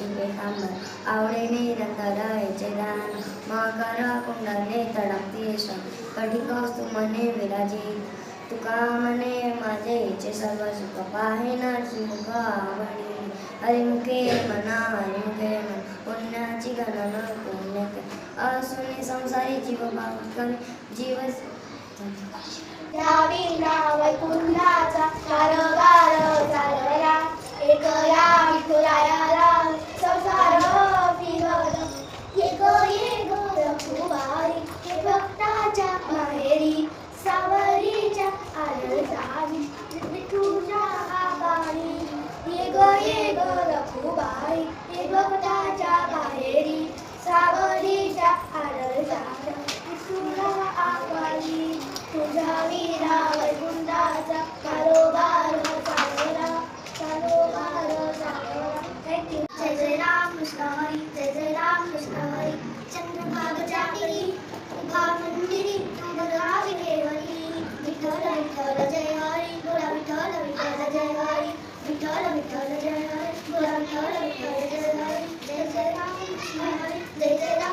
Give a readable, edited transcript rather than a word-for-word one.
शिके तांबर आवडे निरंतरायचे दान महाकारा कुंडले तडकती यश कधी कौस्तु मने विराजी तुका मने माझे इचे सर्व सुख पाहे ना मुख आवडी हरिमुखे हरिमुखे मन पुण्याची गणना पुण्य असुने संसारी जीव करी जीव द्यावीला वैकुंठाचा कारभार चालवला एकया विठुरायाला संसार फिरवला ये गो रखुबाई हे भक्ताच्या माहेरी सावरीच्या आडळतावी विठूच्या आबारी ये गो रखुबाई हे भक्ताच्या माहेरी सावरीच्या आडळतावी विठूला आबारी तुझा वीरा वैकुंठाचा कारोबार चालवला जय जय राम कृष्ण हरी जय जय राम कृष्ण हरी चंद्रभागच्या तिरी उभा मंदिरी तू बघावी देवरी विठ्ठल विठ्ठल जय हरी बोला विठ्ठल विठ्ठल जय हरी विठ्ठल विठ्ठल जय हरी बोला विठ्ठल विठ्ठल जय हरी जय जय राम कृष्ण हरी जय जय राम